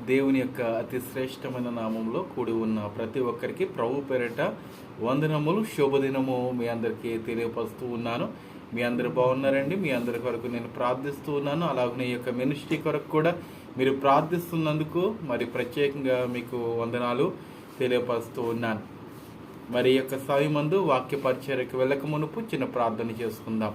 దేవుని యొక్క అతి శ్రేష్టమైన నామంలో కూడి ఉన్న ప్రతి ఒక్కరికి ప్రభు పేరిట వందనములు, శుభదినము మీ అందరికీ తెలియపరుస్తూ ఉన్నాను. మీ అందరు బాగున్నారండి. మీ అందరి కొరకు నేను ప్రార్థిస్తూ ఉన్నాను. అలాగే ఈ యొక్క మినిస్ట్రీ కొరకు కూడా మీరు ప్రార్థిస్తున్నందుకు మరి ప్రత్యేకంగా మీకు వందనాలు తెలియపరుస్తూ ఉన్నాను. మరి ఈ యొక్క సమయమందు వాక్య పరిచర్యకు వెళ్ళక మునుపు చిన్న ప్రార్థన చేసుకుందాం.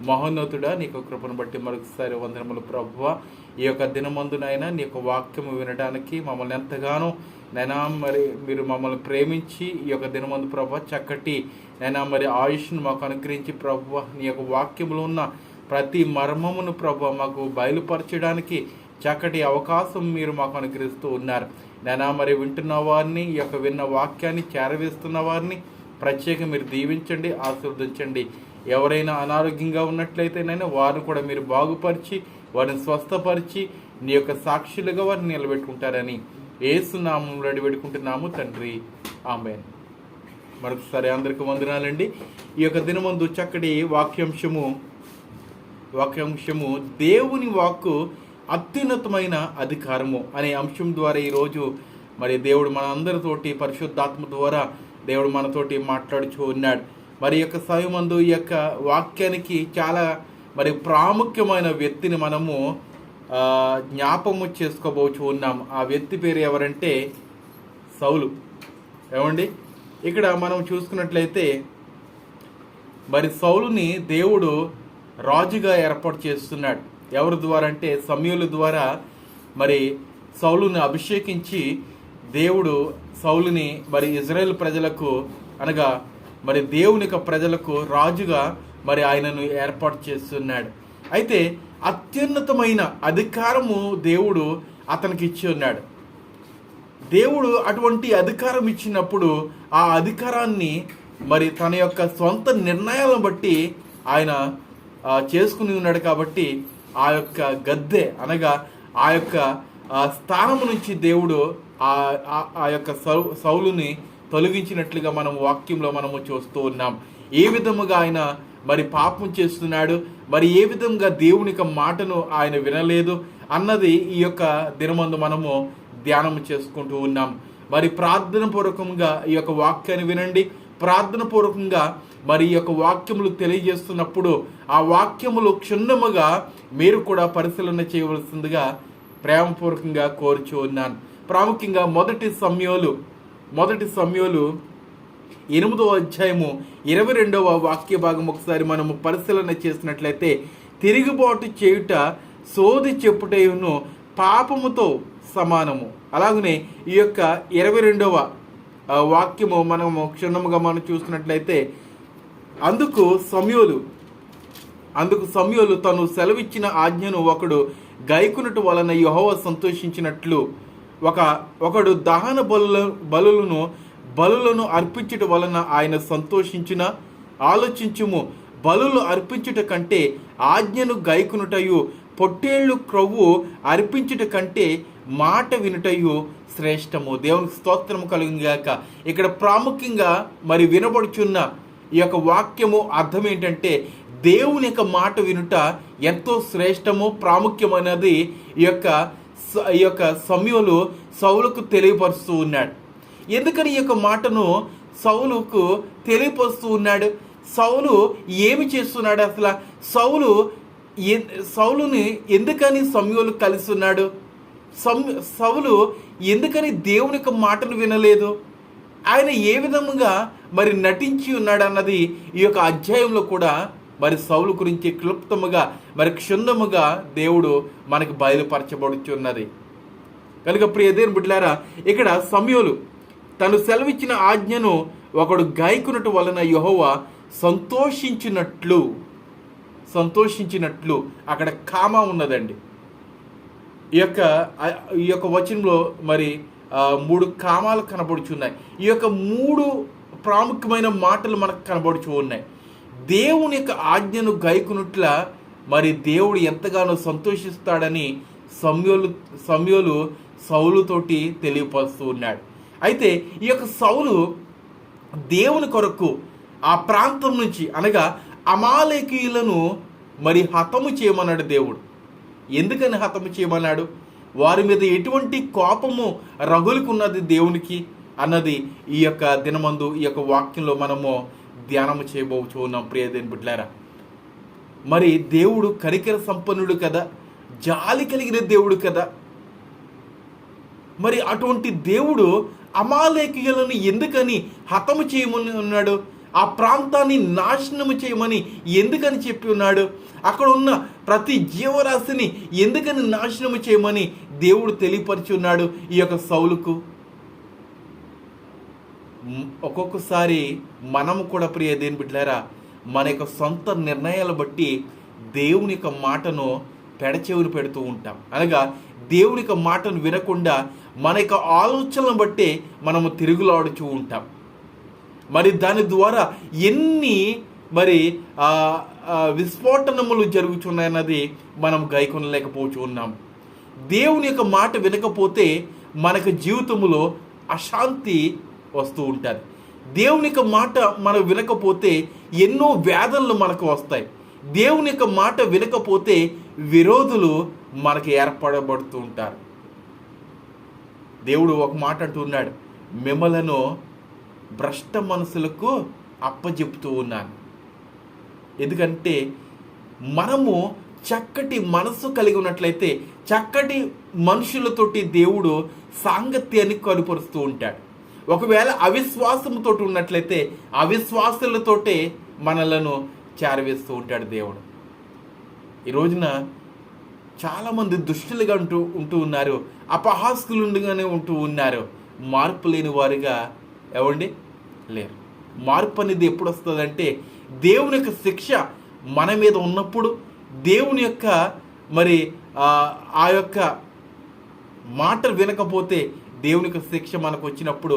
మహోన్నతుడా, నీకు కృపను బట్టి మరొకసారి వందనములు ప్రభువా. ఈ యొక్క దినమందునైనా నీ యొక్క వాక్యము వినడానికి మమ్మల్ని ఎంతగానో నైనా మరి మీరు మమ్మల్ని ప్రేమించి ఈ యొక్క దినమందు ప్రభువా చక్కటి నైనా మరి ఆయుష్ను మాకు అనుగ్రహించి ప్రభువా నీ యొక్క వాక్యములో ఉన్న ప్రతి మర్మమును ప్రభువా మాకు బయలుపరచడానికి చక్కటి అవకాశం మీరు మాకు అనుగ్రహిస్తూ ఉన్నారు. నైనా మరి వింటున్న వారిని, ఈ యొక్క విన్న వాక్యాన్ని చేరవేస్తున్న వారిని ప్రత్యేకంగా మీరు దీవించండి, ఆశీర్వదించండి. ఎవరైనా అనారోగ్యంగా ఉన్నట్లయితే నైనా వారిని కూడా మీరు బాగుపరిచి వారిని స్వస్థపరిచి నీ యొక్క సాక్షులుగా వారిని నిలబెట్టుకుంటారని యేసు నామములో అడివేడుకుంటున్నాము తండ్రి, ఆమేన్. మరొకసారి అందరికీ వందనాలండి. ఈ యొక్క దినమందు చక్కటి వాక్యాంశము దేవుని వాక్కు అత్యున్నతమైన అధికారము అనే అంశం ద్వారా ఈరోజు మరి దేవుడు మన అందరితోటి పరిశుద్ధాత్మ ద్వారా దేవుడు మనతోటి మాట్లాడుచూ ఉన్నాడు. మరి యొక్క సమయమందు ఈ యొక్క వాక్యానికి చాలా మరి ప్రాముఖ్యమైన వ్యక్తిని మనము జ్ఞాపకము చేసుకోబోచు ఉన్నాం. ఆ వ్యక్తి పేరు ఎవరంటే సౌలు. ఏమండి, ఇక్కడ మనం చూసుకున్నట్లయితే మరి సౌలుని దేవుడు రాజుగా ఏర్పాటు చేస్తున్నాడు. ఎవరి ద్వారా అంటే సమూయేలు ద్వారా మరి సౌలుని అభిషేకించి దేవుడు సౌలుని మరి ఇజ్రాయేల్ ప్రజలకు అనగా మరి దేవుని యొక్క ప్రజలకు రాజుగా మరి ఆయనను ఏర్పాటు చేస్తున్నాడు. అయితే అత్యున్నతమైన అధికారము దేవుడు అతనికి ఇచ్చి ఉన్నాడు. దేవుడు అటువంటి అధికారం ఇచ్చినప్పుడు ఆ అధికారాన్ని మరి తన యొక్క సొంత నిర్ణయాలను బట్టి ఆయన చేసుకుని ఉన్నాడు. కాబట్టి ఆ యొక్క గద్దె అనగా ఆ యొక్క స్థానము నుంచి దేవుడు ఆ యొక్క సౌలుని తొలగించినట్లుగా మనం వాక్యంలో మనము చూస్తూ ఉన్నాం. ఏ విధముగా ఆయన మరి పాపం చేస్తున్నాడు, మరి ఏ విధంగా దేవుని యొక్క మాటను ఆయన వినలేదు అన్నది ఈ యొక్క దినమందు మనము ధ్యానం చేసుకుంటూ ఉన్నాం. మరి ప్రార్థన పూర్వకంగా ఈ యొక్క వాక్యాన్ని వినండి. ప్రార్థన పూర్వకంగా మరి ఈ యొక్క వాక్యములు తెలియజేస్తున్నప్పుడు ఆ వాక్యములు క్షుణ్ణముగా మీరు కూడా పరిశీలన చేయవలసిందిగా ప్రేమపూర్వకంగా కోరుచూ ఉన్నాను. ప్రాముఖ్యంగా మొదటి సమూయేలు 8వ అధ్యాయము 22వ వాక్య భాగం ఒకసారి మనము పరిశీలన చేసినట్లయితే, తిరుగుబాటు చేయుట సోది చెప్పుటయును పాపముతో సమానము. అలాగనే ఈ యొక్క 22వ వాక్యము మనము క్షుణ్ణముగా మనం చూసినట్లయితే, అందుకు సమూయేలు తను సెలవిచ్చిన ఆజ్ఞను ఒకడు గైకొనుట వలన యెహోవా సంతోషించినట్లు ఒకడు దహన బలులను అర్పించుట వలన ఆయన సంతోషించిన. ఆలోచించుము, బలులు అర్పించుట కంటే ఆజ్ఞను గైకొనుటయు పొట్టేళ్లు క్రొవ్వు అర్పించుట కంటే మాట వినుటయు శ్రేష్టము. దేవునికి స్తోత్రము కలుగుగాక. ఇక్కడ ప్రాముఖ్యంగా మరి వినబడుచున్న ఈ యొక్క వాక్యము అర్థం ఏంటంటే, దేవుని యొక్క మాట వినుట ఎంతో శ్రేష్టము, ప్రాముఖ్యమైనది ఈ యొక్క సమూయేలు సౌలుకు తెలియపరుస్తూ ఉన్నాడు. ఎందుకని ఈ యొక్క మాటను సౌలుకు తెలియపరుస్తూ ఉన్నాడు? సౌలు ఏమి చేస్తున్నాడు? అసలు సౌలుని ఎందుకని సమూయేలు కలిసి ఉన్నాడు? సౌలు ఎందుకని దేవుని యొక్క మాటను వినలేదు? ఆయన ఏ విధముగా మరి నటించి ఉన్నాడు అన్నది ఈ యొక్క అధ్యాయంలో కూడా మరి సౌలు గురించి క్లుప్తముగా మరి క్షుణ్ణముగా దేవుడు మనకు బయలుపరచబడుచున్నది. కనుక ప్రియ దేవుని బిడ్డలారా, ఇక్కడ సమూయేలు తను సెలవిచ్చిన ఆజ్ఞను ఒకడు గైకొనుట వలన యెహోవా సంతోషించినట్లు అక్కడ కామా ఉన్నదండి. ఈ యొక్క వచనంలో మరి 3 కామాలు కనబడుచున్నాయి. ఈ యొక్క 3 ప్రాముఖ్యమైన మాటలు మనకు కనబడుచు ఉన్నాయి. దేవుని యొక్క ఆజ్ఞను గైకొనుట్ల మరి దేవుడు ఎంతగానో సంతోషిస్తాడని సమూయేలు సౌలుతోటి తెలియపరుస్తూ ఉన్నాడు. అయితే ఈ యొక్క సౌలు దేవుని కొరకు ఆ ప్రాంతం నుంచి అనగా అమాలేకీయులను మరి హతము చేయమన్నాడు దేవుడు. ఎందుకని హతము చేయమన్నాడు? వారి మీద ఎటువంటి కోపము రగులుకున్నది దేవునికి అన్నది ఈ యొక్క దినమందు ఈ యొక్క వాక్యంలో మనము ధ్యానము చేయబోచు ఉన్నాం. ప్రియ దేవుని బిడ్డలారా, మరి దేవుడు కనికర సంపన్నుడు కదా, జాలి కలిగిన దేవుడు కదా. మరి అటువంటి దేవుడు అమాలేకీయులను ఎందుకని హతము చేయమని ఉన్నాడు? ఆ ప్రాంతాన్ని నాశనము చేయమని ఎందుకని చెప్పి ఉన్నాడు? అక్కడ ఉన్న ప్రతి జీవరాశిని ఎందుకని నాశనము చేయమని దేవుడు తెలియపరిచి ఉన్నాడు ఈ యొక్క సౌలుకు? ఒక్కొక్కసారి మనము కూడా ప్రియ దేవుని బిడ్డలారా, మన యొక్క సొంత నిర్ణయాలు బట్టి దేవుని యొక్క మాటను పెడచెవులు పెడుతూ ఉంటాం. అనగా దేవుని యొక్క మాటను వినకుండా మన యొక్క ఆలోచనలను బట్టి మనము తిరుగులాడుతూ ఉంటాం. మరి దాని ద్వారా ఎన్ని విస్ఫోటనములు జరుగుతున్నాయన్నది మనం గైకొనలేకపోతూ ఉన్నాం. దేవుని యొక్క మాట వినకపోతే మనకు జీవితంలో అశాంతి వస్తూ ఉంటుంది. దేవుని యొక్క మాట మనం వినకపోతే ఎన్నో వేదనలు మనకు వస్తాయి. దేవుని యొక్క మాట వినకపోతే విరోధులు మనకు ఏర్పడబడుతూ ఉంటారు. దేవుడు ఒక మాట అంటున్నాడు, మిమ్మలను భ్రష్ట మనసులకు అప్పజెపుతూ ఉన్నాను. ఎందుకంటే మనము చక్కటి మనసు కలిగి ఉన్నట్లయితే చక్కటి మనుషులతోటి దేవుడు సాంగత్యాన్ని కనుపరుస్తూ ఉంటాడు. ఒకవేళ అవిశ్వాసంతో ఉన్నట్లయితే అవిశ్వాసులతోటే మనలను చేరవేస్తూ ఉంటాడు దేవుడు. ఈ రోజున చాలామంది దుష్టులుగా ఉంటూ ఉన్నారు, అపహాస్కులుగానే ఉంటూ ఉన్నారు. మార్పు లేని వారుగా లేరు. మార్పు అనేది ఎప్పుడు వస్తుందంటే దేవుని యొక్క శిక్ష మన మీద ఉన్నప్పుడు, దేవుని యొక్క ఆ యొక్క మాటలు వినకపోతే దేవుని యొక్క శిక్ష మనకు వచ్చినప్పుడు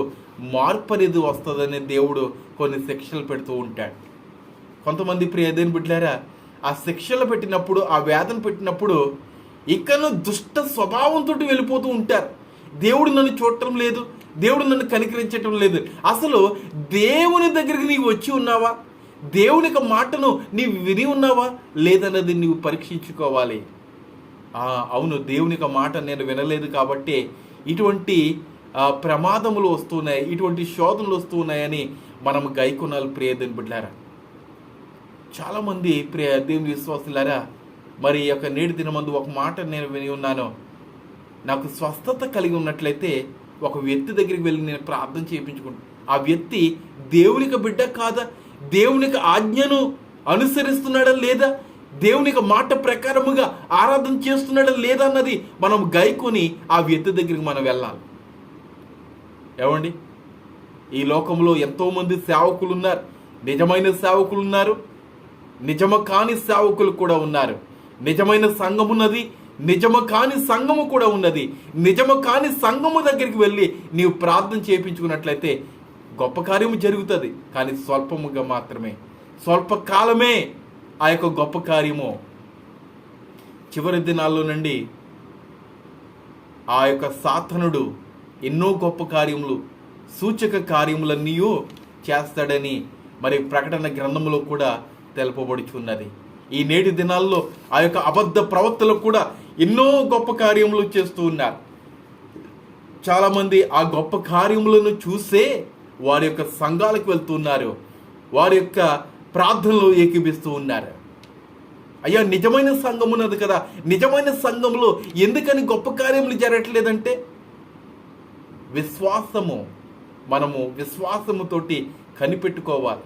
మార్పు అనేది వస్తుందని దేవుడు కొన్ని శిక్షలు పెడుతూ ఉంటాడు. కొంతమంది ప్రియ దేవుని బిడ్డలారా, ఆ శిక్షలు పెట్టినప్పుడు, ఆ వేదన పెట్టినప్పుడు ఇకను దుష్ట స్వభావంతో వెళ్ళిపోతూ ఉంటారు. దేవుడు నన్ను చూడటం లేదు, దేవుడు నన్ను కనికరించటం లేదు. అసలు దేవుని దగ్గరికి నీవు వచ్చి ఉన్నావా? దేవుని యొక్క మాటను నీవు విని ఉన్నావా లేదన్నది నీవు పరీక్షించుకోవాలి. అవును, దేవుని యొక్క మాట నేను వినలేదు కాబట్టి ఇటువంటి ప్రమాదములు వస్తున్నాయి, ఇటువంటి శోధనలు వస్తున్నాయని మనం గైకొనాలి. ప్రియ దేవుని బిడ్డలారా, చాలామంది ప్రియ దేవుని విశ్వాసులారా, మరి ఈ యొక్క నేటి దినమందు ఒక మాట నేను విని ఉన్నాను. నాకు స్వస్థత కలిగి ఉన్నట్లయితే ఒక వ్యక్తి దగ్గరికి వెళ్ళి నేను ప్రార్థన చేయించుకుంటాను. ఆ వ్యక్తి దేవునికి బిడ్డ కాదా? దేవునికి ఆజ్ఞను అనుసరిస్తున్నాడా లేదా? దేవునికి మాట ప్రకారముగా ఆరాధన చేస్తున్నాడా లేదా అన్నది మనం గైకొని ఆ వ్యక్తి దగ్గరికి మనం వెళ్ళాలి. ఈ లోకంలో ఎంతోమంది సేవకులు ఉన్నారు, నిజమైన సేవకులు ఉన్నారు, నిజము కాని సేవకులు కూడా ఉన్నారు. నిజమైన సంఘం ఉన్నది, నిజము కాని సంఘము కూడా ఉన్నది. నిజము కాని సంఘము దగ్గరికి వెళ్ళి నీవు ప్రార్థన చేయించుకున్నట్లయితే గొప్ప కార్యము జరుగుతుంది. కానీ స్వల్పముగా మాత్రమే, స్వల్పకాలమే ఆ యొక్క గొప్ప కార్యము. చివరి దినాల్లో నుండి ఆ యొక్క సాతానుడు ఎన్నో గొప్ప కార్యములు, సూచక కార్యములన్నీ చేస్తాడని మరి ప్రకటన గ్రంథంలో కూడా తెలుపబడుచున్నది. ఈ నేటి దినాల్లో ఆ యొక్క అబద్ధ ప్రవక్తలు కూడా ఎన్నో గొప్ప కార్యములు చేస్తూ ఉన్నారు. చాలామంది ఆ గొప్ప కార్యములను చూసే వారి యొక్క సంఘాలకు వెళ్తున్నారు, వారి యొక్క ప్రార్థనలు ఏకీపిస్తూ ఉన్నారు. అయ్యా, నిజమైన సంఘం ఉన్నది కదా, నిజమైన సంఘంలో ఎందుకని గొప్ప కార్యములు జరగట్లేదంటే మనము విశ్వాసముతోటి కనిపెట్టుకోవాలి.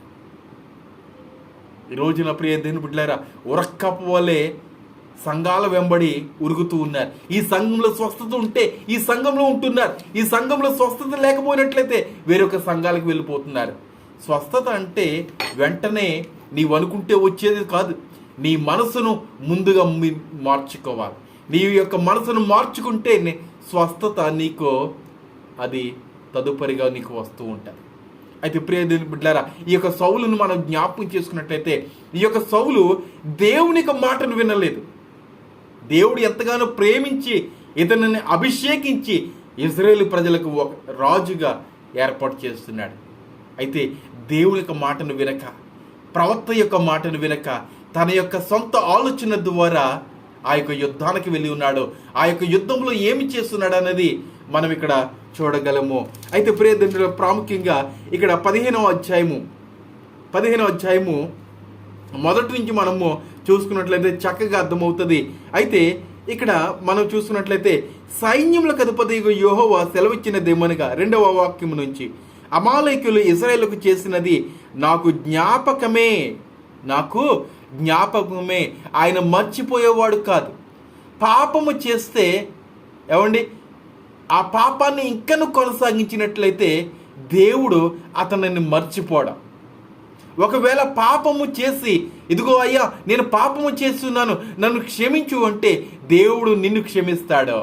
ఈ రోజున ప్రియ దేవుని బిడ్డలారా, ఉరక్కపు వలె సంఘాల వెంబడి ఉరుగుతూ ఉన్నారు. ఈ సంఘంలో స్వస్థత ఉంటే ఈ సంఘంలో ఉంటున్నారు, ఈ సంఘంలో స్వస్థత లేకపోయినట్లయితే వేరొక సంఘాలకు వెళ్ళిపోతున్నారు. స్వస్థత అంటే వెంటనే నీవు అనుకుంటే వచ్చేది కాదు. నీ మనసును ముందుగా మార్చుకోవాలి. నీ యొక్క మనసును మార్చుకుంటే స్వస్థత నీకు అది తదుపరిగా నీకు వస్తూ ఉంటుంది. అయితే ప్రియ దేవుని బిడ్డలారా, ఈ యొక్క సౌలును మనం జ్ఞాపకం చేసుకున్నట్లయితే ఈ యొక్క సౌలు దేవుని యొక్క మాటను వినలేదు. దేవుడు ఎంతగానో ప్రేమించి ఇతనిని అభిషేకించి ఇజ్రాయేలు ప్రజలకు ఒక రాజుగా ఏర్పాటు చేస్తున్నాడు. అయితే దేవుని యొక్క మాటను వినక, ప్రవక్త యొక్క మాటను వినక, తన యొక్క సొంత ఆలోచన ద్వారా ఆ యొక్క యుద్ధానికి వెళ్ళి ఉన్నాడో, ఆ యొక్క యుద్ధంలో ఏమి చేస్తున్నాడు అన్నది మనం ఇక్కడ చూడగలము. అయితే ప్రియదండ్రుల ప్రాముఖ్యంగా ఇక్కడ 15వ అధ్యాయము మొదటి నుంచి మనము చూసుకున్నట్లయితే చక్కగా అర్థమవుతుంది. అయితే ఇక్కడ మనం చూసుకున్నట్లయితే సైన్యములకు అధిపతి యెహోవా సెలవిచ్చినదేమనగా 2వ వాక్యం నుంచి, అమాలేకులు ఇశ్రాయేలుకు చేసినది నాకు జ్ఞాపకమే. ఆయన మర్చిపోయేవాడు కాదు. పాపము చేస్తే ఆ పాపాన్ని ఇంకను కొనసాగించినట్లయితే దేవుడు అతనిని మర్చిపోవడం. ఒకవేళ పాపము చేసి ఇదిగో అయ్యా నేను పాపము చేస్తున్నాను నన్ను క్షమించు అంటే దేవుడు నిన్ను క్షమిస్తాడు.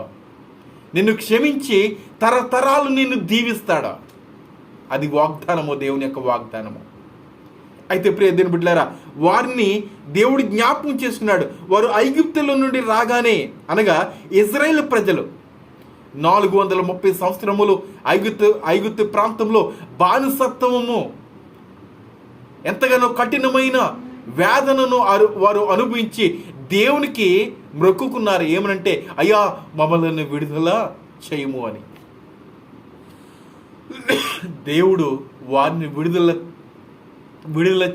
నిన్ను క్షమించి తరతరాలు నిన్ను దీవిస్తాడు. అది వాగ్దానము, దేవుని యొక్క వాగ్దానము. అయితే ప్రియ దేవుని బిడ్డలారా, వారిని దేవుడు జ్ఞాపకం చేసుకున్నాడు. వారు ఐగుప్తులో నుండి రాగానే, అనగా ఇశ్రాయేలు ప్రజలు 430 సంవత్సరములు ఐగుప్తు ప్రాంతంలో బానిసత్వము, ఎంతగానో కఠినమైన వేదనను వారు అనుభవించి దేవునికి మొక్కుకున్నారు. ఏమనంటే అయ్యా మమ్మల్ని విడుదల చేయము అని. దేవుడు వారిని విడుదల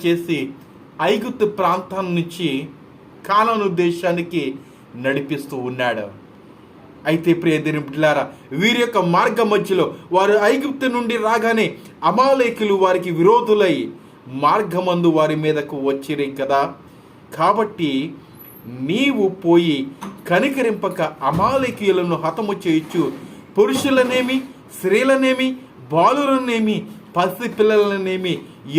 చేసి ఐగుప్తు ప్రాంతం నుంచి కానాను దేశానికి నడిపిస్తూ ఉన్నాడు. అయితే ప్రియ దేవుని బిడ్డలారా, వీరి యొక్క మార్గ మధ్యలో వారు ఐగుప్తు నుండి రాగానే అమాలేకులు వారికి విరోధులై మార్గమందు వారి మీదకు వచ్చిరి కదా. కాబట్టి నీవు పోయి కనికరింపక అమాలేకీయులను హతము చేయొచ్చు, పురుషులనేమి, స్త్రీలనేమి, బాలులనేమి, పసి పిల్లలనేమి,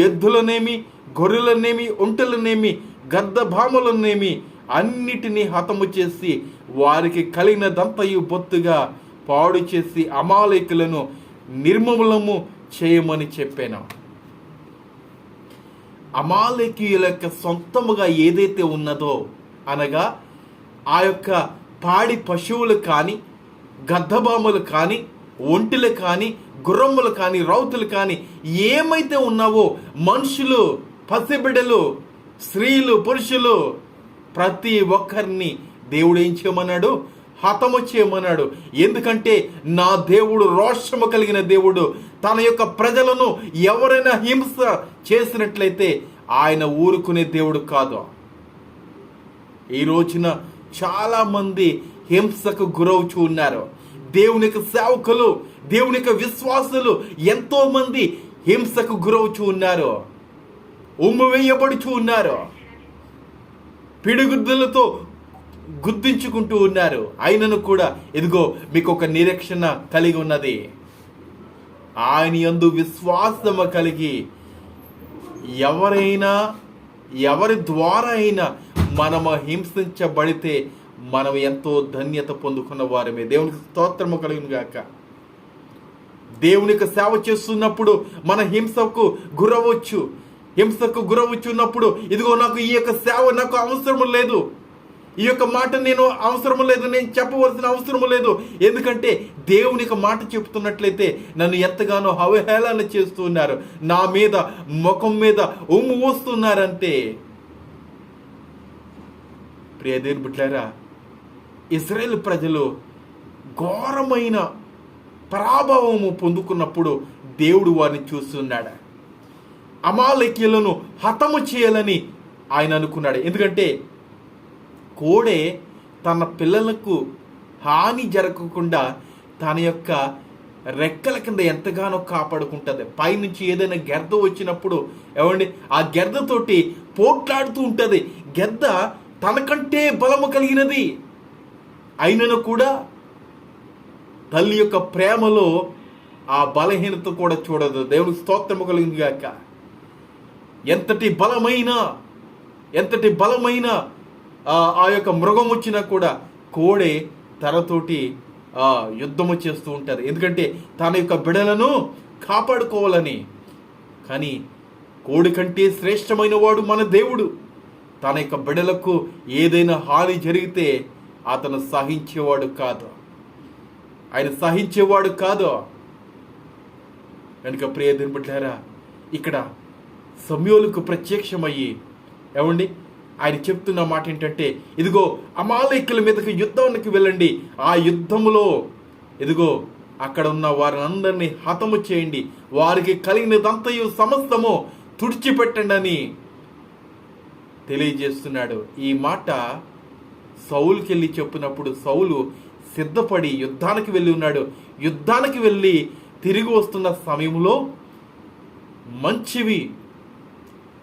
ఎద్దులనేమి, గొర్రెలనేమి, ఒంటెలనేమి, గద్దభాములనేమి అన్నిటినీ హతము చేసి వారికి కలిగినదంతయు బొత్తుగా పాడు చేసి అమాలేకులను నిర్మూలము చేయమని చెప్పాను. అమాలేకీయుల యొక్క సొంతముగా ఏదైతే ఉన్నదో, అనగా ఆ యొక్క పాడి పశువులు కానీ, గద్దభాములు కానీ, ఒంటెలు కానీ, గుర్రములు కానీ, రౌతులు కానీ ఏమైతే ఉన్నావో, మనుషులు, పసిబిడ్డలు, స్త్రీలు, పురుషులు, ప్రతి ఒక్కరిని దేవుడు ఏం చేయమన్నాడు? హతము చేయమన్నాడు. ఎందుకంటే నా దేవుడు రోషము కలిగిన దేవుడు. తన యొక్క ప్రజలను ఎవరైనా హింస చేసినట్లయితే ఆయన ఊరుకునే దేవుడు కాదు. ఈ రోజున చాలా మంది హింసకు గురవుచూ ఉన్నారు. దేవునికి సేవకులు, దేవునికి విశ్వాసులు ఎంతో మంది హింసకు గురవుచూ ఉన్నారు, ఉమ్ము వేయబడుచూ ఉన్నారు, పిడిగుద్దులతో గుర్తించుకుంటూ ఉన్నారు. అయినను కూడా ఇదిగో మీకు ఒక నిరీక్షణ కలిగి ఉన్నది. ఆయన యందు విశ్వాసము కలిగి ఎవరి ద్వారా అయినా మనము హింసించబడితే మనం ఎంతో ధన్యత పొందుకున్న వారమే. దేవునికి స్తోత్రము కలుగును గాక. దేవునికి సేవ చేస్తున్నప్పుడు మన హింసకు గురవచ్చున్నప్పుడు ఇదిగో నాకు ఈ యొక్క సేవ నాకు అవసరం లేదు, ఈ యొక్క మాట నేను అవసరం లేదు, నేను చెప్పవలసిన అవసరం లేదు. ఎందుకంటే దేవుని యొక్క మాట చెప్తున్నట్లయితే నన్ను ఎంతగానో అవహేళన చేస్తూ ఉన్నారు, నా మీద ముఖం మీద ఉమ్ము పోస్తున్నారంటే. ప్రియ దేవుని బిడ్డలారా, ఇశ్రాయేలు ప్రజలు ఘోరమైన పరాభవము పొందుకున్నప్పుడు దేవుడు వారిని చూస్తున్నాడు. అమాలేకీయులను హతము చేయాలని ఆయన అనుకున్నాడు. ఎందుకంటే కోడే తన పిల్లలకు హాని జరగకుండా తన యొక్క రెక్కల కింద ఎంతగానో కాపాడుకుంటుంది. పైనుంచి ఏదైనా గెద్ద వచ్చినప్పుడు ఆ గెద్దతోటి పోట్లాడుతూ ఉంటుంది. గెద్ద తనకంటే బలము కలిగినది అయినను కూడా తల్లి యొక్క ప్రేమలో ఆ బలహీనత కూడా చూడదు. దేవునికి స్తోత్రము కలిగింది గాక. ఎంతటి బలమైన ఆ యొక్క మృగం వచ్చినా కూడా కోడే తనతోటి యుద్ధము చేస్తూ ఉంటారు. ఎందుకంటే తన యొక్క బిడలను కాపాడుకోవాలని. కానీ కోడి కంటే శ్రేష్టమైన వాడు మన దేవుడు. తన యొక్క బిడలకు ఏదైనా హాని జరిగితే అతను సహించేవాడు కాదు. కనుక ప్రియ దేవుని బిడ్డలారా, ఇక్కడ సమూయేలుకు ప్రత్యక్షమయ్యి ఆయన చెప్తున్న మాట ఏంటంటే, ఇదిగో అమాలేకుల మీదకి యుద్ధానికి వెళ్ళండి, ఆ యుద్ధములో ఇదిగో అక్కడ ఉన్న వారిని అందరినీ హతము చేయండి, వారికి కలిగినదంతయు సమస్తము తుడిచిపెట్టండి అని తెలియజేస్తున్నాడు. ఈ మాట సౌలుకి వెళ్ళి చెప్పినప్పుడు సౌలు సిద్ధపడి యుద్ధానికి వెళ్ళి ఉన్నాడు. యుద్ధానికి వెళ్ళి తిరిగి వస్తున్న సమయంలో మంచివి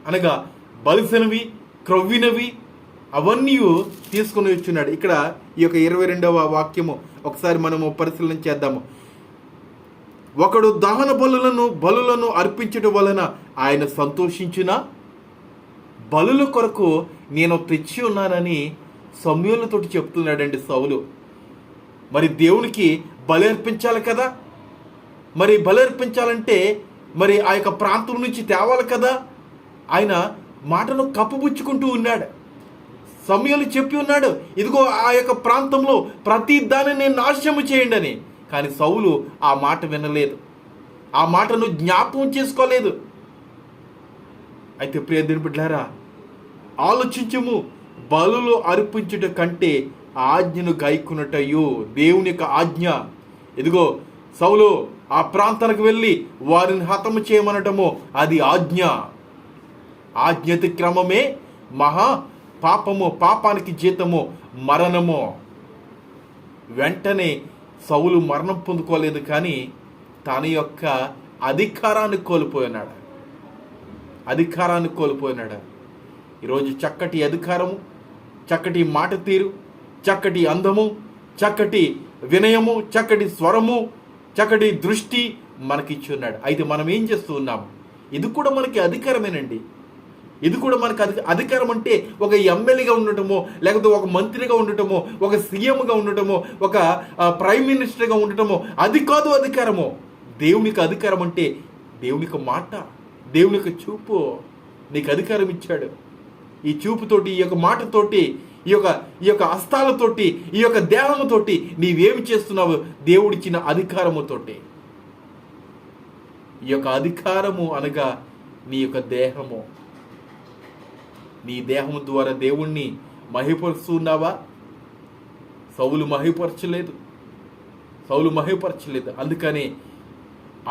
అనగా బలిసినవి, క్రొవ్వినవి అవన్నీ తీసుకుని వచ్చున్నాడు. ఇక్కడ ఈ యొక్క 22వ వాక్యము ఒకసారి మనము పరిశీలన చేద్దాము. ఒకడు దహన బలులను అర్పించడం వలన ఆయన సంతోషించిన బలుల కొరకు నేను తెచ్చి ఉన్నానని సమూయేలుతోటి చెప్తున్నాడండి సౌలు. మరి దేవునికి బలి అర్పించాలి కదా, మరి బలి అర్పించాలంటే మరి ఆ యొక్క ప్రాంతం నుంచి తేవాలి కదా. ఆయన మాటను కప్పుపుచ్చుకుంటూ ఉన్నాడు. సమూయేలు చెప్పి ఉన్నాడు, ఇదిగో ఆ యొక్క ప్రాంతంలో ప్రతి దానిని నాశనము చేయండి అని. కానీ సౌలు ఆ మాట వినలేదు, ఆ మాటను జ్ఞాపకం చేసుకోలేదు. అయితే ప్రియ దేవుని బిడ్డలారా, ఆలోచించము. బలులు అర్పించుట కంటే ఆజ్ఞను గైకొనుటయు, దేవుని యొక్క ఆజ్ఞ. ఇదిగో సౌలు ఆ ప్రాంతానికి వెళ్ళి వారిని హతము చేయమనటము అది ఆజ్ఞ. ఆజ్ఞాతిక్రమమే మహా పాపము, పాపానికి జీతము మరణము. వెంటనే సౌలు మరణం పొందుకోలేదు, కానీ తన యొక్క అధికారాన్ని కోల్పోయినాడు. ఈరోజు చక్కటి అధికారము, చక్కటి మాట తీరు, చక్కటి అందము, చక్కటి వినయము, చక్కటి స్వరము, చక్కటి దృష్టి మనకిచ్చి ఉన్నాడు. అయితే మనం ఏం చేస్తూ ఉన్నాము? ఇది కూడా మనకి అధికారమేనండి. ఇది కూడా మనకు అధికారం అంటే ఒక ఎమ్మెల్యేగా ఉండటమో, లేకపోతే ఒక మంత్రిగా ఉండటమో, ఒక సీఎంగా ఉండటమో, ఒక ప్రైమ్ మినిస్టర్గా ఉండటమో అది కాదు అధికారము. దేవునికి అధికారం అంటే దేవునికి మాట, దేవునికి చూపు. నీకు అధికారం ఇచ్చాడు. ఈ చూపుతోటి, ఈ యొక్క మాటతోటి, ఈ యొక్క హస్తాలతోటి, ఈ యొక్క దేహముతోటి నీవేమి చేస్తున్నావు? దేవుడిచ్చిన అధికారముతోటి. ఈ యొక్క అధికారము అనగా నీ యొక్క దేహము. నీ దేహము ద్వారా దేవుణ్ణి మహిపరుస్తున్నావా? సౌలు మహిపరచలేదు. అందుకని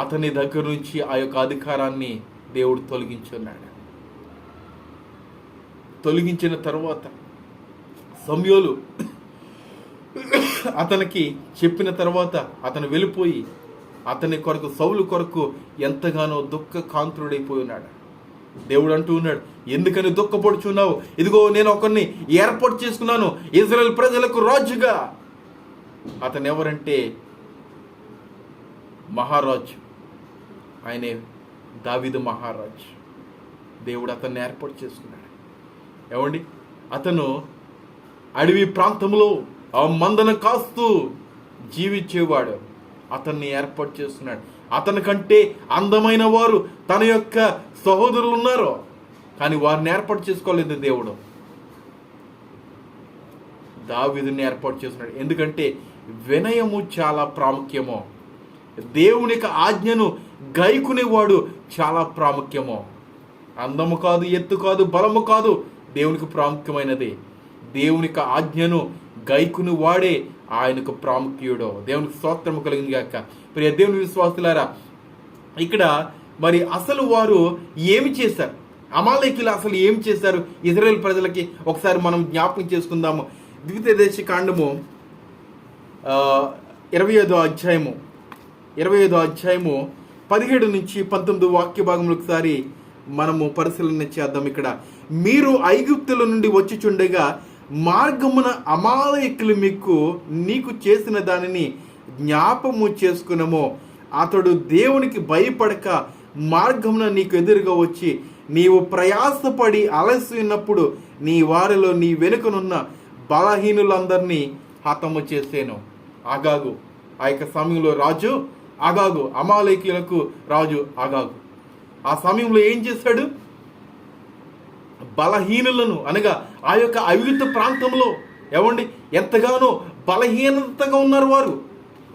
అతని దగ్గర నుంచి ఆ యొక్క అధికారాన్ని దేవుడు తొలగించున్నాడు. తొలగించిన తర్వాత సమూయేలు అతనికి చెప్పిన తర్వాత అతను వెళ్ళిపోయి అతని కొరకు, సౌలు కొరకు ఎంతగానో దుఃఖకాంతుడైపోయి ఉన్నాడు. దేవుడు అంటూ ఉన్నాడు, ఎందుకని దుఃఖపడుచున్నావు? ఇదిగో నేను ఒకరిని ఏర్పాటు చేసుకున్నాను ఇజ్రాయేల్ ప్రజలకు రాజుగా. అతను ఎవరంటే మహారాజు, ఆయనే దావీదు మహారాజు. దేవుడు అతన్ని ఏర్పాటు చేసుకున్నాడు. ఏమండి, అతను అడవి ప్రాంతంలో ఆ మందను కాస్తూ జీవించేవాడు. అతన్ని ఏర్పాటు చేస్తున్నాడు. అతని కంటే అందమైన వారు తన యొక్క సహోదరులు ఉన్నారు, కానీ వారిని ఏర్పాటు చేసుకోలేదు దేవుడు. దావీదుని ఏర్పాటు చేస్తున్నాడు. ఎందుకంటే వినయము చాలా ప్రాముఖ్యము. దేవునికి ఆజ్ఞను గైకునేవాడు చాలా ప్రాముఖ్యము. అందము కాదు, ఎత్తు కాదు, బలము కాదు, దేవునికి ప్రాముఖ్యమైనది. దేవునికి ఆజ్ఞను గైకుని వాడే ఆయనకు ప్రాముఖ్యుడు. దేవునికి స్తోత్రము కలిగింది గాక. ప్రియ దేవుని విశ్వాసులారా, ఇక్కడ మరి అసలు వారు ఏమి చేశారు? అమాలేకీయులు అసలు ఏమి చేశారు ఇశ్రాయేలు ప్రజలకి? ఒకసారి మనం జ్ఞాపకం చేసుకుందాము. ద్వితీయోపదేశకాండము 25వ అధ్యాయము 17 నుంచి 19 వాక్య భాగంలో ఒకసారి మనము పరిశీలన చేద్దాం. ఇక్కడ మీరు ఐగుప్తుల నుండి వచ్చిచుండగా మార్గమున అమాలేకీయులు నీకు చేసిన దానిని జ్ఞాపము చేసుకునము. అతడు దేవునికి భయపడక మార్గమున నీకు ఎదురుగా వచ్చి నీవు ప్రయాసపడి అలసినప్పుడు నీ వారిలో నీ వెనుకనున్న బలహీనులందరినీ హతము చేసేను. ఆగాగు, ఆ యొక్క సమయంలో రాజు ఆగాగు, అమాలేకీయులకు రాజు ఆగాగు. ఆ సమయంలో ఏం చేశాడు? బలహీనులను అనగా ఆ యొక్క ఐగుప్తు ప్రాంతంలో ఏమండి ఎంతగానో బలహీనతగా ఉన్నారు, వారు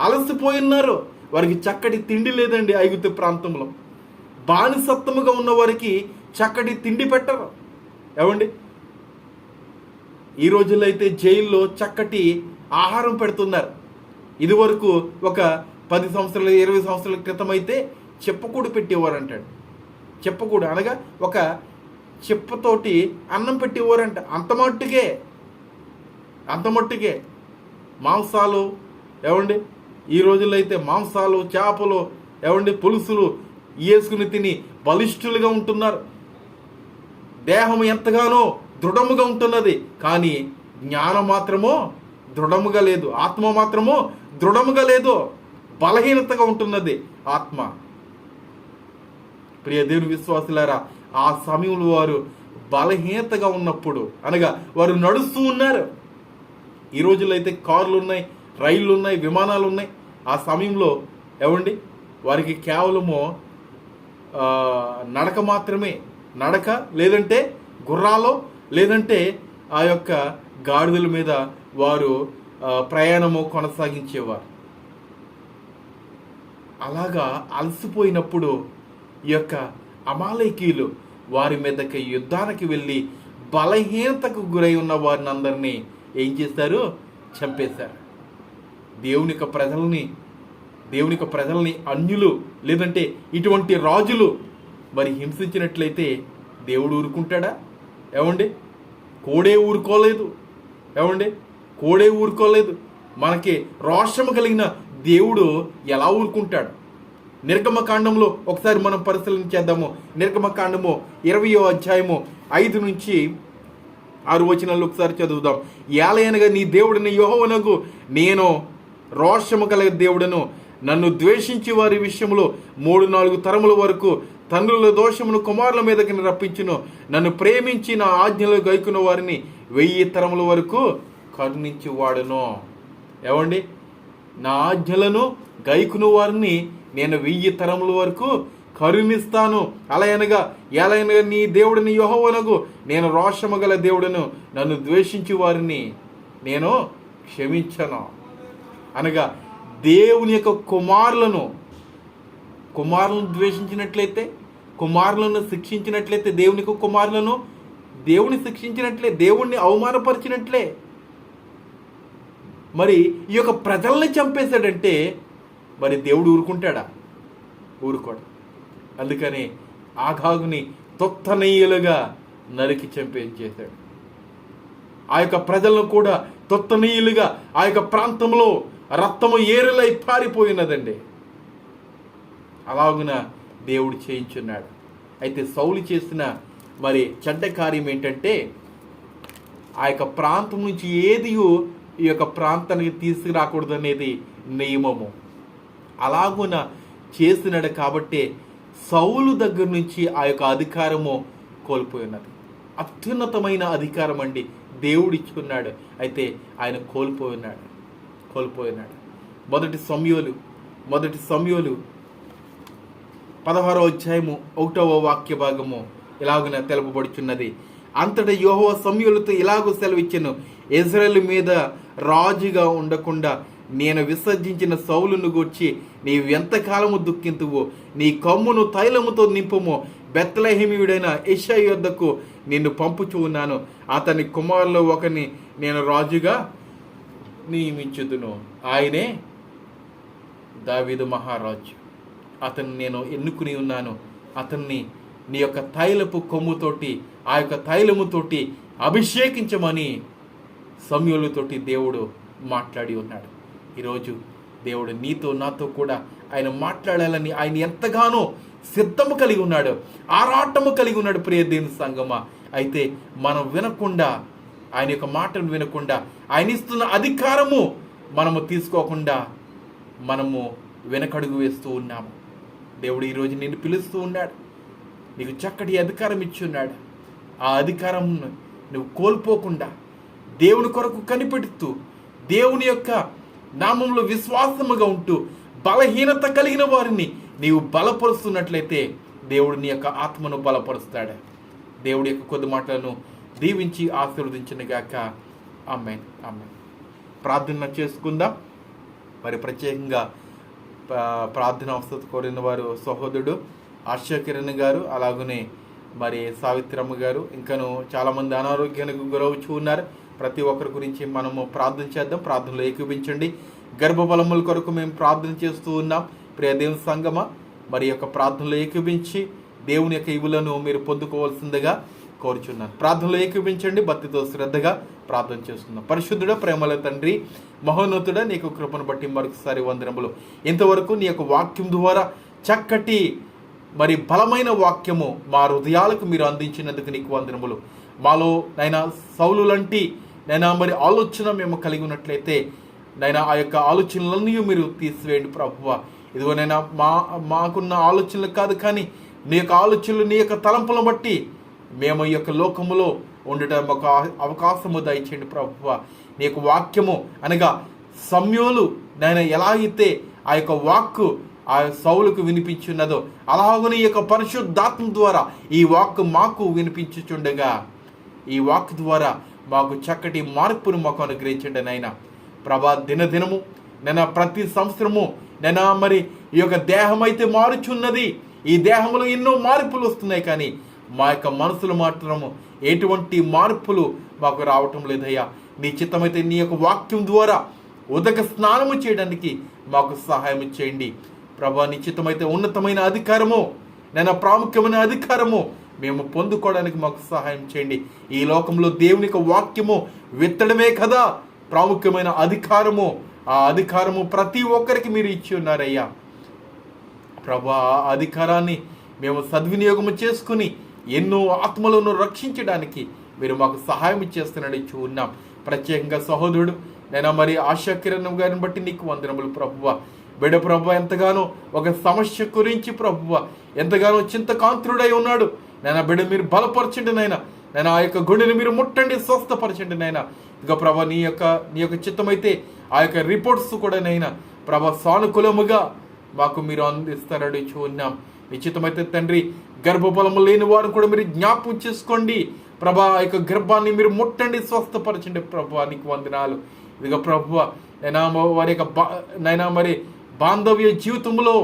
అలసిపోయి ఉన్నారు. వారికి చక్కటి తిండి లేదండి. ఐగుప్తు ప్రాంతంలో బానిసత్వముగా ఉన్న వారికి చక్కటి తిండి పెట్టరు. ఏమండి ఈ రోజుల్లో అయితే జైల్లో చక్కటి ఆహారం పెడుతున్నారు. ఇదివరకు ఒక 10 సంవత్సరాలు 20 సంవత్సరాల క్రితం అయితే చెప్పకూడు పెట్టేవారంటాడు. చెప్పకూడు అనగా ఒక చెప్పతోటి అన్నం పెట్టేవారంట. అంత మట్టుకే మాంసాలు ఏమండి, ఈ రోజుల్లో అయితే మాంసాలు, చేపలు ఏమండి, పులుసులు వేసుకుని తిని బలిష్ఠులుగా ఉంటున్నారు. దేహం ఎంతగానో దృఢముగా ఉంటున్నది, కానీ జ్ఞానం మాత్రమో దృఢముగా లేదు, ఆత్మ మాత్రమో దృఢముగా లేదు, బలహీనతగా ఉంటున్నది ఆత్మ. ప్రియ దేవుని విశ్వాసులారా, ఆ సమయంలో వారు బలహీనతగా ఉన్నప్పుడు అనగా వారు నడుస్తూ ఉన్నారు. ఈ రోజుల్లో అయితే కార్లు ఉన్నాయి, రైళ్ళు ఉన్నాయి, విమానాలు ఉన్నాయి. ఆ సమయంలో ఏమండి వారికి కేవలము నడక మాత్రమే, నడక లేదంటే గుర్రాలో లేదంటే ఆ యొక్క గాడిదల మీద వారు ప్రయాణము కొనసాగించేవారు. అలాగా అలసిపోయినప్పుడు ఈ యొక్క అమాలేకీయులు వారి మీదకి యుద్ధానికి వెళ్ళి బలహీనతకు గురై ఉన్న వారిని అందరినీ ఏం చేశారు? చంపేశారు. దేవుని యొక్క ప్రజల్ని అన్యులు లేదంటే ఇటువంటి రాజులు మరి హింసించినట్లయితే దేవుడు ఊరుకుంటాడా? ఏమండి, కోడే ఊరుకోలేదు. మనకి రోషము కలిగిన దేవుడు ఎలా ఊరుకుంటాడు? నిర్గమకాండంలో ఒకసారి మనం పరిశీలన చేద్దాము. నిర్గమకాండము 20వ అధ్యాయము 5 నుంచి 6 వచనాలు ఒకసారి చదువుదాం. ఏలయనగా నీ దేవుడిని యెహోవానగు నేను రోషము కలిగిన దేవుడను, నన్ను ద్వేషించి వారి విషయంలో 3-4 తరముల వరకు తండ్రుల దోషమును కుమారుల మీదకి రప్పించును, నన్ను ప్రేమించి నా ఆజ్ఞలు గైకున్న వారిని 1000 తరముల వరకు కరుణించి వాడును. ఏమండి, నా ఆజ్ఞలను గైకున్న వారిని నేను 1000 తరముల వరకు కరుణిస్తాను. ఎలా అనగా నీ దేవుడిని యెహోవానగు నేను రోషము గల దేవుడను, నన్ను ద్వేషించి వారిని నేను క్షమించను. అనగా దేవుని యొక్క కుమారులను ద్వేషించినట్లయితే, కుమారులను శిక్షించినట్లయితే, దేవుని యొక్క కుమారులను దేవుని శిక్షించినట్లే, దేవుణ్ణి అవమానపరిచినట్లే. మరి ఈ యొక్క ప్రజల్ని చంపేశాడంటే మరి దేవుడు ఊరుకుంటాడా? ఊరుకోడు. అందుకని ఆగాగుని తొత్తనీయులుగా నరికి చంపేశాడు. ఆ యొక్క ప్రజలను కూడా తొత్తనీయులుగా ఆ యొక్క ప్రాంతంలో రక్తము ఏరులై పారిపోయినదండి. అలాగున దేవుడు చేయించున్నాడు. అయితే సౌలు చేసిన మరి చెడ్డ కార్యం ఏంటంటే, ఆ యొక్క ప్రాంతం నుంచి ఏదియో ఈ యొక్క ప్రాంతానికి తీసుకురాకూడదు అనేది నియమము. అలాగున చేసినాడు కాబట్టి సౌలు దగ్గర నుంచి ఆ యొక్క అధికారము కోల్పోయి ఉన్నది. అత్యున్నతమైన అధికారం అండి దేవుడిచ్చుకున్నాడు. అయితే ఆయన కోల్పోయినాడు. మొదటి సమూయేలు 16వ అధ్యాయము 1వ వాక్య భాగము ఇలాగున తెలుపబడుచున్నది. అంతటా యెహోవా సమూయేలుతో ఇలాగూ సెలవిచ్చెను, ఇశ్రాయేలు మీద రాజుగా ఉండకుండా నేను విసర్జించిన సౌలును గూర్చి నీవెంతకాలము దుఃఖింతువో, నీ కమ్మును తైలముతో నింపుము. బెత్లెహేమీయుడైన యెషై యొద్దకు నిన్ను పంపుచూ ఉన్నాను. అతని కుమారులో ఒకరిని నేను రాజుగా నియమించుదును. ఆయనే దావీదు మహారాజు. అతన్ని నేను ఎన్నుకుని ఉన్నాను. అతన్ని నీ యొక్క తైలపు కొమ్ముతోటి, ఆ యొక్క తైలముతోటి అభిషేకించమని సమూయేలుతోటి దేవుడు మాట్లాడి ఉన్నాడు. ఈరోజు దేవుడు నీతో నాతో కూడా ఆయన మాట్లాడాలని ఆయన ఎంతగానో సిద్ధము కలిగి ఉన్నాడు, ఆరాటము కలిగి ఉన్నాడు. ప్రియ దేవుని సంగమా, అయితే మనం వినకుండా, ఆయన యొక్క మాటను వినకుండా, ఆయన ఇస్తున్న అధికారము మనము తీసుకోకుండా మనము వెనకడుగు వేస్తూ ఉన్నాము. దేవుడు ఈరోజు నిన్ను పిలుస్తూ ఉన్నాడు. నీకు చక్కటి అధికారం ఇచ్చి ఉన్నాడు. ఆ అధికారం నువ్వు కోల్పోకుండా దేవుని కొరకు కనిపెడుతూ దేవుని యొక్క నామంలో విశ్వాసముగా ఉంటూ బలహీనత కలిగిన వారిని నీవు బలపరుస్తున్నట్లయితే దేవుడు నీ యొక్క ఆత్మను బలపరుస్తాడు. దేవుడి యొక్క కొద్ది మాటలను దీవించి ఆశీర్వదించునుగాక. ఆమేన్. ప్రార్థన చేసుకుందాం. మరి ప్రత్యేకంగా ప్రార్థన అవసరం కోరిన వారు సహోదరుడు ఆశకిరణ్ గారు, అలాగనే మరి సావిత్రమ్మ గారు, ఇంకను చాలామంది అనారోగ్యానికి గురవుచూ ఉన్నారు. ప్రతి ఒక్కరి గురించి మనము ప్రార్థన చేద్దాం. ప్రార్థనలో ఏకీభించండి. గర్భఫలముల కొరకు మేము ప్రార్థన చేస్తూ ఉన్నాం. ప్రియ దేవుని సంగమా, మరి యొక్క ప్రార్థనలో ఏకీభించి దేవుని యొక్క ఇవులను మీరు పొందుకోవాల్సిందిగా కోరుచున్నాను. ప్రార్థనలో ఏకీభించండి. భక్తితో శ్రద్ధగా ప్రార్థన చేస్తున్నాం. పరిశుద్ధుడ, ప్రేమల తండ్రి, మహోన్నతుడ, నీకు కృపను బట్టి మరొకసారి వందనములు. ఇంతవరకు నీ యొక్క వాక్యం ద్వారా చక్కటి మరి బలమైన వాక్యము మా హృదయాలకు మీరు అందించినందుకు నీకు వందనములు. మాలో నైనా సౌలు లాంటి నైనా మరి ఆలోచన మేము కలిగి ఉన్నట్లయితే నైనా ఆ యొక్క ఆలోచనలన్నీ మీరు తీసివేయండి ప్రభువా. ఇదిగోనైనా మాకున్న ఆలోచనలు కాదు, కానీ నీ యొక్క ఆలోచనలు, నీ యొక్క తలంపులను బట్టి మేము ఈ యొక్క లోకములో ఉండటం ఒక అవకాశము దయచేయండి ప్రభువా. నీ యొక్క వాక్యము అనగా సమూయేలు నైనా ఎలా అయితే ఆ యొక్క వాక్కు ఆ సౌలుకు వినిపించున్నదో అలాగనే ఈ యొక్క పరిశుద్ధాత్మ ద్వారా ఈ వాక్కు మాకు వినిపించుచుండగా ఈ వాక్ ద్వారా మాకు చక్కటి మార్పును మాకు అనుగ్రహించండి నైనా ప్రభా. దినదినము నేను ప్రతి సంవత్సరము నేను మరి ఈ యొక్క దేహం అయితే మారుచున్నది. ఈ దేహంలో ఎన్నో మార్పులు వస్తున్నాయి, కానీ మా యొక్క మనసులు మాత్రము ఎటువంటి మార్పులు మాకు రావటం లేదయ్యా. నీ చిత్తమైతే నీ యొక్క వాక్యం ద్వారా ఉదక స్నానము చేయడానికి మాకు సహాయం చేయండి ప్రభా. నీ చిత్తమైతే ఉన్నతమైన అధికారము, నేను ప్రాముఖ్యమైన అధికారము మేము పొందుకోవడానికి మాకు సహాయం చేయండి. ఈ లోకంలో దేవుని యొక్క వాక్యము విత్తడమే కదా ప్రాముఖ్యమైన అధికారము. ఆ అధికారము ప్రతి ఒక్కరికి మీరు ఇచ్చి ఉన్నారయ్యా ప్రభా. ఆ అధికారాన్ని మేము సద్వినియోగము చేసుకుని ఎన్నో ఆత్మలను రక్షించడానికి మీరు మాకు సహాయం చేస్తున్నట్టు ఉన్నాం. ప్రత్యేకంగా సహోదరుడు నేను మరి ఆశా కిరణం గారిని బట్టి నీకు వందనములు ప్రభువా. బిడ్డ ప్రభు ఎంతగానో ఒక సమస్య గురించి ప్రభువ ఎంతగానో చింతకాంతుడై ఉన్నాడు. నేను బిడ్డ మీరు బలపరచండి నైనా. నేను ఆ యొక్క గుండెని మీరు ముట్టండి, స్వస్థపరచండి నైనా. ఇక ప్రభా నీ యొక్క చిత్తమైతే ఆ యొక్క రిపోర్ట్స్ కూడా నైనా ప్రభా సానుకూలముగా మాకు మీరు అందిస్తారని చూన్నాం. నిశ్చితమైతే తండ్రి గర్భఫలము లేని వారు కూడా మీరు జ్ఞాపకం చేసుకోండి ప్రభా. ఆ యొక్క గర్భాన్ని మీరు ముట్టండి, స్వస్థపరచండి ప్రభా. నీకు వందనాలు. ఇదిగో ప్రభువ నైనా వారి యొక్క నైనా మరి బాంధవ్య జీవితంలో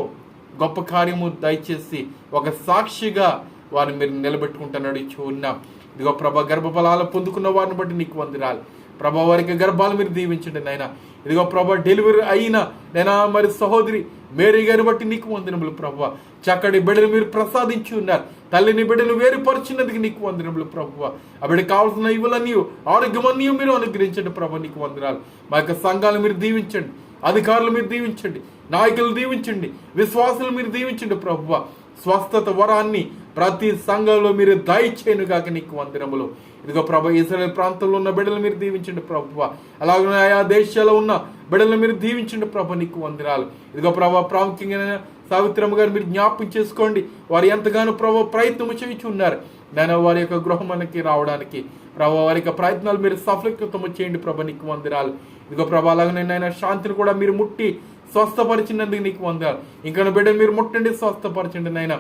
గొప్ప కార్యము దయచేసి ఒక సాక్షిగా వారిని మీరు నిలబెట్టుకుంటున్నాడు చూన్నాం. ఇదిగో ప్రభా గర్భఫలాలు పొందుకున్న వారిని బట్టి నీకు వందనాలు ప్రభా. వారికి గర్భాలు మీరు దీవించండి నైనా. ఇదిగో ప్రభా డెలివరీ అయిన నైనా మరి సహోదరి మేరీ గారిని బట్టి నీకు వందనములు ప్రభా. చక్కటి బిడ్డను మీరు ప్రసాదించి ఉన్నారు. తల్లిని బిడ్డను వేరుపరిచినందుకు నీకు వందనములు ప్రభువా. ఆ బిడ్డకు కావాల్సిన ఇవులన్నీ ఆరోగ్యమన్నీ మీరు అనుగ్రహించండి ప్రభా. నీకు వందనాలు. మా యొక్క సంఘాలు మీరు దీవించండి, అధికారులు మీరు దీవించండి, నాయకులు దీవించండి, విశ్వాసులు మీరు దీవించండి ప్రభువా. స్వస్థత వరాన్ని ప్రతి సంఘంలో మీరు దయచేయనుగాక నీకు వందనములు. ఇదిగో ప్రభా ఇశ్రాయేలు ప్రాంతంలో ఉన్న బిడ్డలు మీరు దీవించండి ప్రభువా. అలాగే ఆయా దేశాల్లో ఉన్న బిడ్డలు మీరు దీవించండి ప్రభా. నీకు వందనాలు. ఇదిగో ప్రభా ప్రాముఖ్యంగా సావిత్రమ్మ గారు మీరు జ్ఞాపకం చేసుకోండి. వారు ఎంతగానో ప్రభా ప్రయత్నం చేయించి ఉన్నారు నేను వారి యొక్క గృహమునకి రావడానికి ప్రభా. వారి యొక్క ప్రయత్నాలు మీరు సఫలీకృతం చేయండి ప్రభా. నీకు వందనాలు. ఇదిగో ప్రభా అలాగే నేను శాంతిని కూడా మీరు ముట్టి స్వస్థపరిచినందుకు నీకు వందనాలు. ఇంకా బిడ్డను మీరు ముట్టండి, స్వస్థపరచండి నైనా.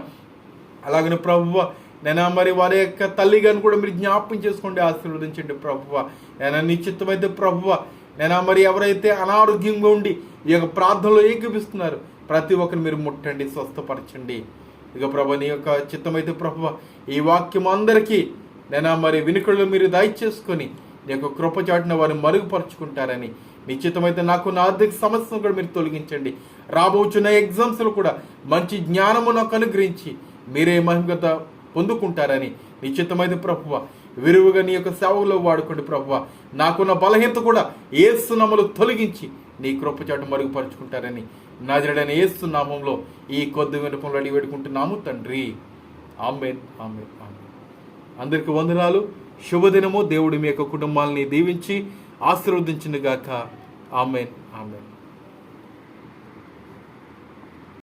అలాగనే ప్రభువ నేను మరి వారి యొక్క తల్లి గారిని కూడా మీరు జ్ఞాపకం చేసుకోండి, ఆశీర్వదించండి ప్రభువ. నేను నిశ్చితమైతే ప్రభువ నేను మరి ఎవరైతే అనారోగ్యంగా ఉండి ఈ యొక్క ప్రార్థనలో ఏకీపిస్తున్నారు ప్రతి ఒక్కరిని మీరు ముట్టండి, స్వస్థపరచండి. ఇక ప్రభు నీ యొక్క చిత్తమైతే ప్రభువ ఈ వాక్యం అందరికీ నేను మరి వినికుళ్ళు మీరు దయచేసుకొని నీ యొక్క కృపచాటున వారిని మరుగుపరుచుకుంటారని నిశ్చితమైతే నాకు నా ఆర్థిక సమస్యను కూడా మీరు తొలగించండి. రాబోచున్న ఎగ్జామ్స్లో కూడా మంచి జ్ఞానము నాకు అనుగ్రహించి మీరే మహిమత పొందుకుంటారని నిశ్చితమైతే ప్రభువ విరువుగా నీ యొక్క సేవలో వాడుకోండి ప్రభువ. నాకున్న బలహీనత కూడా యేసు నామములో తొలగించి నీ కృపచాటు మరుగుపరుచుకుంటారని నజరేయుడైన యేసు నామములో ఈ కొద్ది విన్నపంలో అడిగి పెట్టుకుంటున్నాము తండ్రి. ఆమేన్, ఆమేన్, ఆమేన్. అందరికీ వందనాలు. శుభదినము. దేవుడు మీ యొక్క కుటుంబాలని దీవించి ఆశీర్వదించును గాక. ఆమేన్, ఆమేన్.